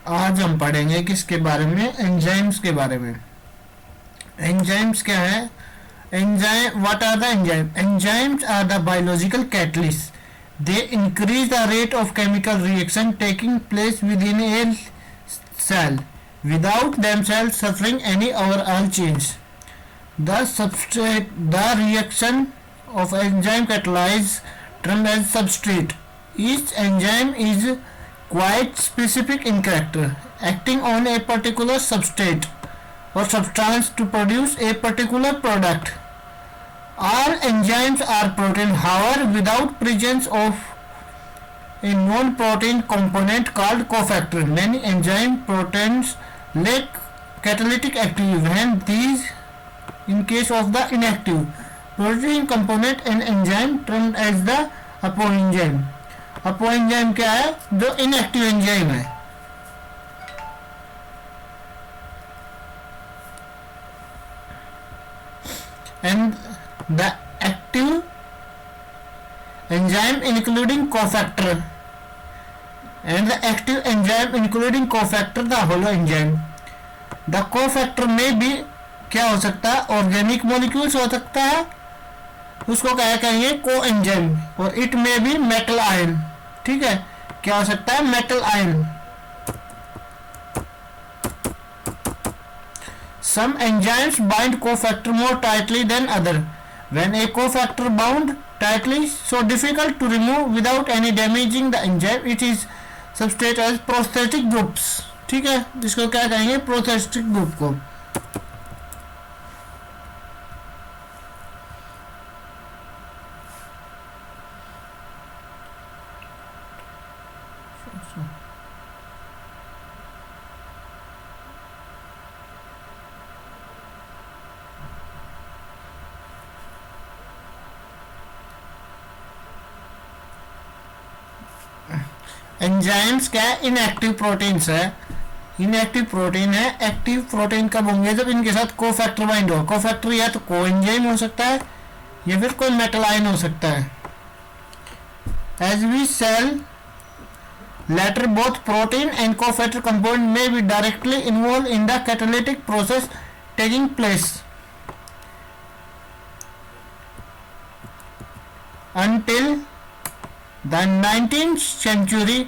आज हम पढ़ेंगे किसके बारे में, एंजाइम्स के बारे में। एंजाइम्स क्या है? Enzyme, what are the enzyme? Enzymes are the biological catalyst. They increase the rate of chemical reaction taking place within a cell without themselves suffering any overall change. The reaction of enzyme catalyze termed as substrate. Each enzyme is quite specific in character, acting on a particular substrate or substance to produce a particular product. All enzymes are protein, however, without presence of a non-protein component called cofactor. Many enzyme proteins lack catalytic activity when these, in case of the inactive protein component an enzyme termed as the apoenzyme. apoenzyme क्या है? जो inactive enzyme है। and the active enzyme including cofactor and the active enzyme including cofactor the holoenzyme. The cofactor में भी क्या हो सकता है? ऑर्गेनिक मॉलिक्यूल्स हो सकता है, उसको क्या कहेंगे? को एंजाइम। और इट में भी मेटल आयन, ठीक है, क्या हो सकता है? Metal ion. Some enzymes bind cofactor more tightly than other. When a cofactor bound tightly, so difficult to remove without any damaging the enzyme, it is substrate as prosthetic groups. ठीक है, इसको क्या कहेंगे? prosthetic group को। Enzymes क्या है? Inactive proteins है। Inactive protein है। एक्टिव प्रोटीन कब होंगे? जब इनके साथ कोफैक्टर बाइंड हो। कोफैक्टर या तो कोएंजाइम हो सकता है या फिर कोई मेटल आयन हो सकता है। As we sell later both protein and cofactor component may be directly involved in the catalytic process taking place. Until the 19th century,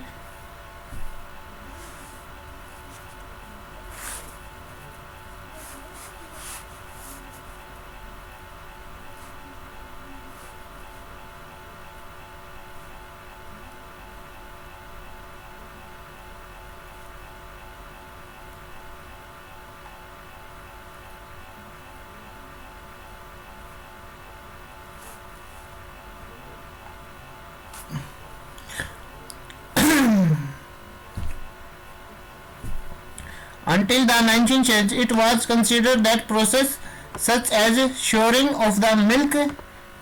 until the 19th century, it was considered that process such as shoring of the milk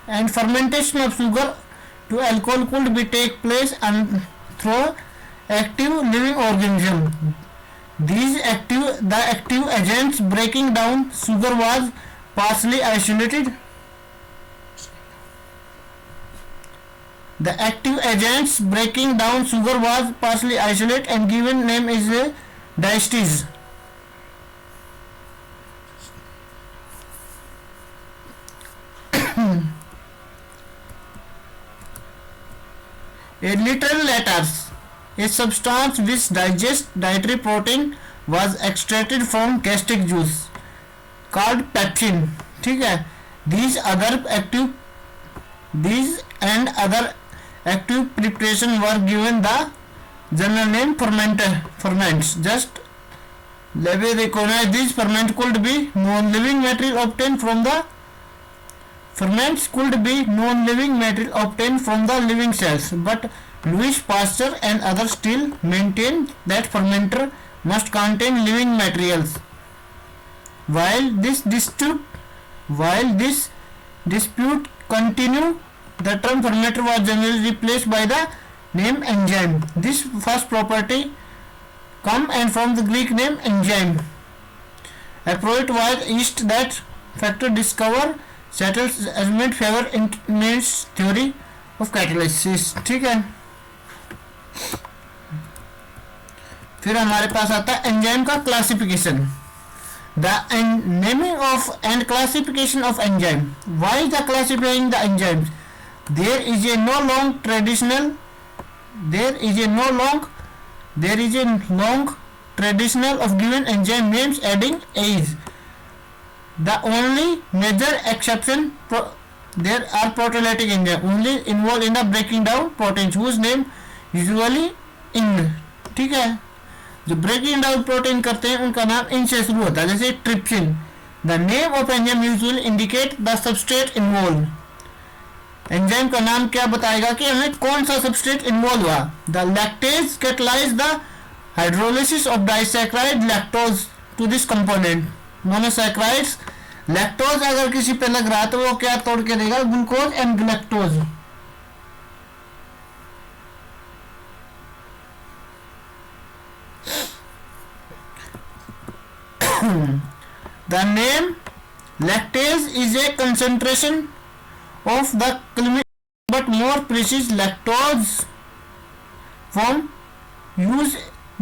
and fermentation of sugar to alcohol could be take place through active living organism. The active agents breaking down sugar was partially isolated. The active agents breaking down sugar was partially isolated and given name is diastase. A little later, a substance which digests dietary protein was extracted from gastric juice called pepsin. ठीक है, these and other active preparation were given the general name ferments. Just let me recognize these ferments could be non-living material obtained from the living cells, but Louis Pasteur and others still maintain that fermenter must contain living materials. While this dispute continued, the term fermenter was generally replaced by the name enzyme. This first property come and from the Greek name enzyme. Approach was east that factor discover settles Edmund favor Intman's theory of catalysis. ठीक है, फिर हमारे पास आता है enzyme का classification. The naming of and classification of enzyme. Why the classifying the enzymes? There is a no long traditional. There is a long traditional of given enzyme names adding age. The only major exception there are proteolytic enzyme only involved in the breaking down proteins whose name usually in. ठीक है, जो breaking down protein करते हैं उनका नाम इन से शुरू होता है, जैसे trypsin. The name of enzyme usually indicate the substrate involve. Enzyme का नाम क्या बताएगा कि हमें कौन सा सबस्ट्रेट इन्वॉल्व हुआ. The lactase catalyse the hydrolysis of disaccharide lactose to this component. Monosaccharides lactose अगर किसी पे लग रहा है तो वो क्या तोड़ के देगा, glucose and lactose. The name lactase is a concentration of the but more precise lactose form used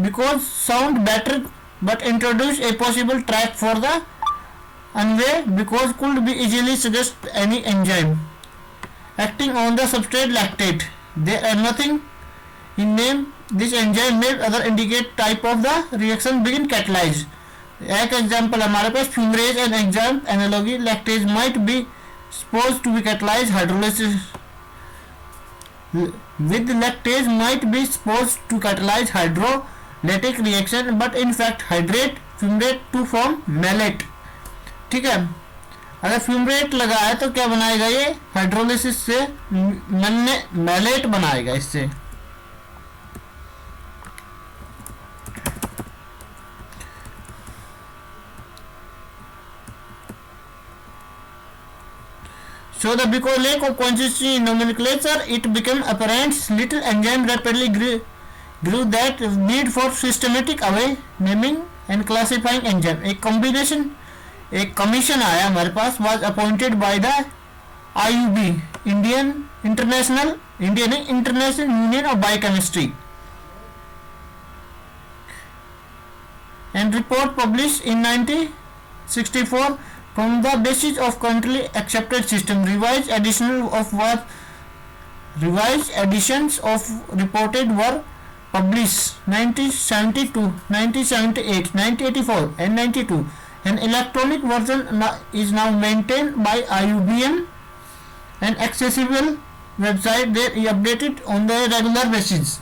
because sound better but introduce a possible track for the unway because could be easily suggest any enzyme acting on the substrate lactate. There are nothing in name this enzyme may other indicate type of the reaction begin catalyzed. एक example हमारे पास fumarase and exam analogy. Lactase might be suppose to be catalyse hydrolysis with lactase might be supposed to catalyze hydrolytic reaction but in fact hydrate fumarate to form malate. ठीक है, अगर fumarate लगा है तो क्या बनाएगा, ये हाइड्रोलिसिस से मैलेट बनाएगा इससे. So the because lack of consistency in nomenclature, it became apparent little enzyme rapidly grew that need for systematic away naming and classifying enzyme. एक कमीशन आया हमारे पास, was appointed by the IUB, International Union of Biochemistry, and report published in 1964. From the basis of currently accepted system, revised editions of reported were published 1972, 1978, 1984 and 92. An electronic version is now maintained by IUBM and accessible website. They are updated on the regular basis.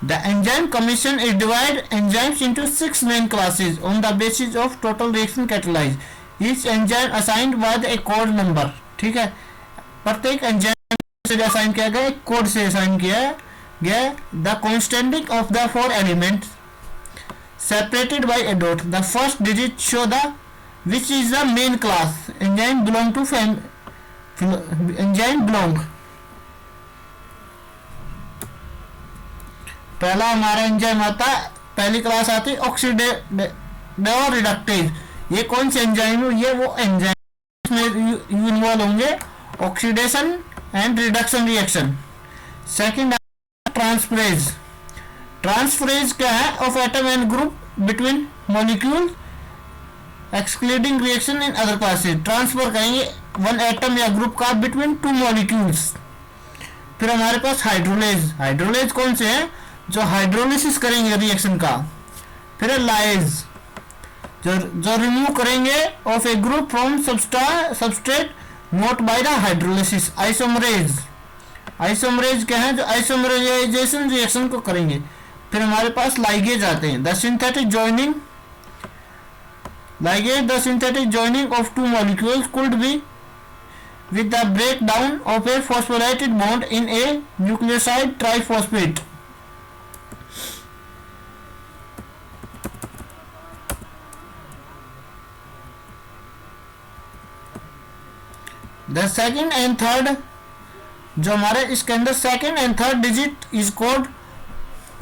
The enzyme commission is divided enzymes into 6 main classes on the basis of total reaction catalyzed. Each enzyme assigned by a code number. ठीक है, प्रत्येक enzyme से assign किया गया, एक code से assign किया गया. The constituent of the 4 elements separated by a dot. The first digit show the which is the main class enzyme belong to enzyme belong. पहला हमारा एंजाइम आता है, पहली क्लास आती है ऑक्सीडेटिव और रिडक्टेज. ये कौन से एंजाइम है, ये वो एंजाइम में इन्वॉल्व होंगे oxidation and reduction reaction. Second transferase. Transferase क्या है, of atom and group between molecule excluding reaction in other classes. Transfer करेंगे वन एटम या ग्रुप का बिटवीन 2 मॉलिक्यूल्स. फिर हमारे पास हाइड्रोलेज. हाइड्रोलेज कौन से हैं, जो हाइड्रोलिसिस करेंगे रिएक्शन का. फिर लाइज, जो रिमूव करेंगे of A group from substrate note by the hydrolysis. Isomerase. Isomerase क्या है, जो आइसोमराइजेशन रिएक्शन को करेंगे. फिर हमारे पास लाइगेज आते हैं. The synthetic joining of 2 molecules could be with the breakdown of a phosphorylated bond in a nucleoside triphosphate. The second and third, जो हमारे इसके अंदर second and third digit is code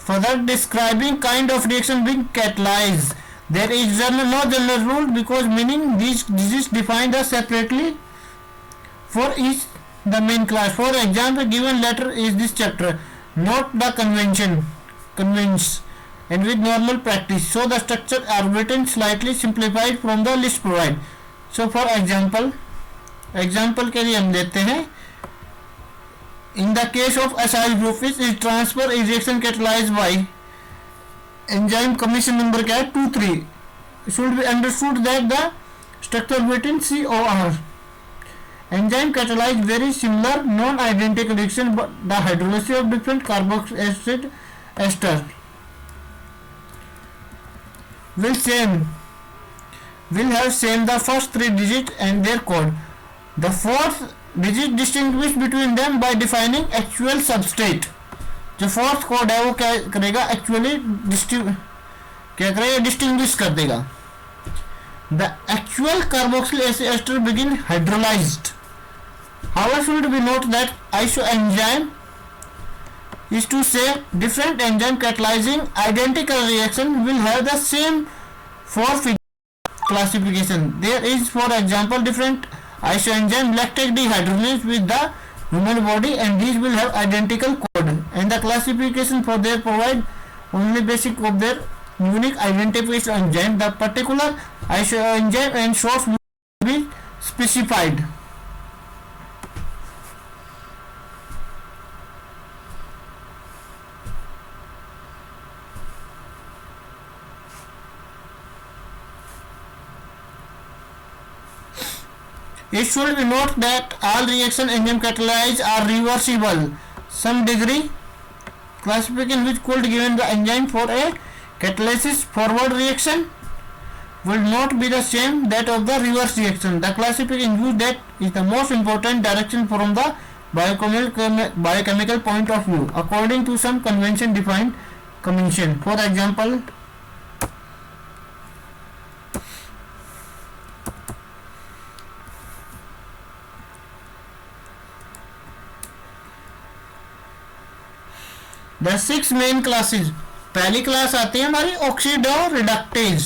Further describing kind of reaction being catalyzed. There is no general rule because meaning these digits defined are separately for each the main class. For example, given letter is this chapter. Note the convenes and with normal practice. So the structure are written slightly simplified from the list provided. So for example के लिए हम देते हैं in the case of acyl group is transfer is reaction catalyzed by enzyme commission number क्या है 2,3. should be understood that the structure written COR enzyme catalyze very similar non-identical reaction but the hydrolysis of different carboxylic acid ester will have same the first three digits and their code. The fourth digit distinguish between them by defining actual substrate. जो fourth code है वो क्या करेगा actually distinguish कर देगा. The actual carboxylic acid ester begin hydrolyzed. However, should we note that isoenzyme is to say different enzyme catalyzing identical reaction will have the same four figure classification. There is, for example, different isoenzyme lactate dehydrogenase with the human body and these will have identical code and the classification for their provide only basic of their unique identification enzyme. The particular isoenzyme and source will be specified. It should be noted that all reaction enzyme catalyzed are reversible. Some degree classification which could given the enzyme for a catalysis forward reaction will not be the same that of the reverse reaction. The classification used that is the most important direction from the biochemical point of view according to some convention defined convention. For example, the six main classes. पहली class आती है हमारी oxidoreductase.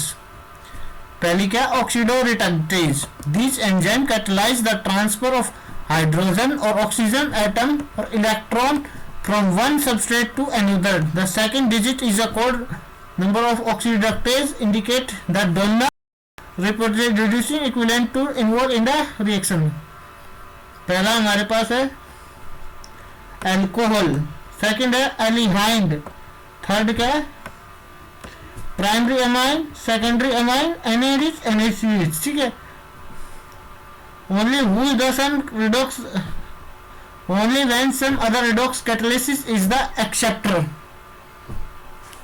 पहली क्या oxidoreductase. This enzyme catalyse the transfer of hydrogen और oxygen atom और electron from one substrate to another. The second digit is a code number of oxidoreductase indicate the donor reducing equivalent to involve in the reaction. पहला हमारे पास है alcohol. Second है aldehyde. Third क्या है primary amine, secondary amine, NADH, NACH. ठीक है. only who the some redox only when some other redox catalysis is the acceptor.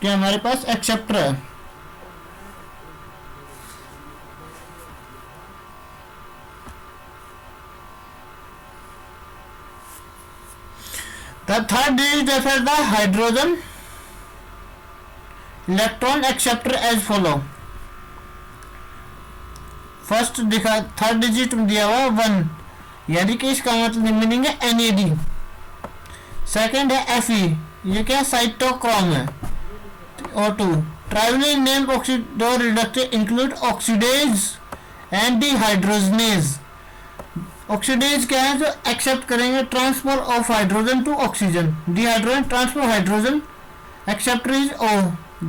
क्या हमारे पास एक्सेप्टर है. The third digit refers the hydrogen electron acceptor as follow. First दिखा third digit दिया हुआ 1 यानी कि इसका मतलब मीनिंग है NAD. सेकंड है Fe, ये क्या साइटोक्रोम है. O2 trivial name oxidoreductase include oxidase and dehydrogenase. Oxidase क्या है जो एक्सेप्ट करेंगे transfer of hydrogen to oxygen. Dehydrogen transfer hydrogen. Acceptor is O.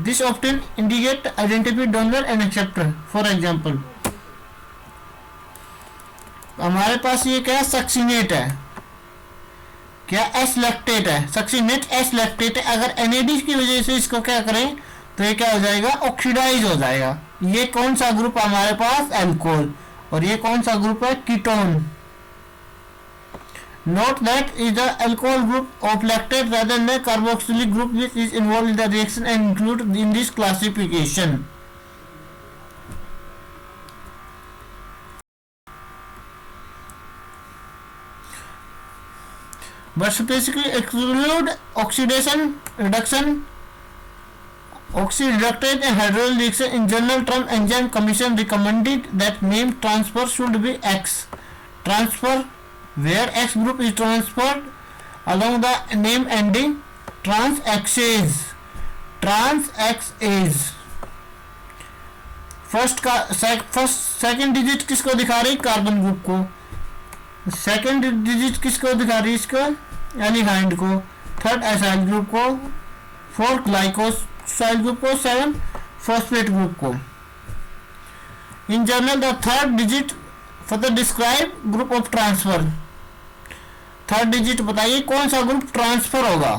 This often indicate identify donor and acceptor. For example हमारे पास ये क्या है succinate है. क्या एस लैक्टेट है. सक्सिनेट एस लैक्टेट है. अगर NAD की वजह से इसको क्या करें तो ये क्या हो जाएगा ऑक्सीडाइज हो जाएगा. ये कौन सा ग्रुप हमारे पास अल्कोहल और ये कौन सा ग्रुप है ketone. Note that is the alcohol group of lactate rather than the carboxylic group which is involved in the reaction and included in this classification. But specifically exclude oxidation, reduction, oxyreductase and hydrolysis reaction. In general term, enzyme commission recommended that name transfer should be X transfer, where X group is transferred along the name ending trans exchange trans exchange, second digit किसको दिखा रही, carbon group को, second digit किसको दिखा रही, इसको aldehyde को, third acyl group को, फोर्थ ग्लाइकोसाइल ग्रुप को, सेवन फॉस्फेट ग्रुप को. In general the third digit for the describe group of transfer. Third digit बताइए कौन सा ग्रुप ट्रांसफर होगा.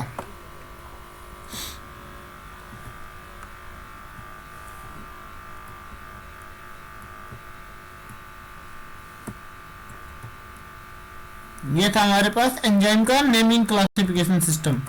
ये था हमारे पास एंजाइम का नेमिंग क्लासिफिकेशन सिस्टम.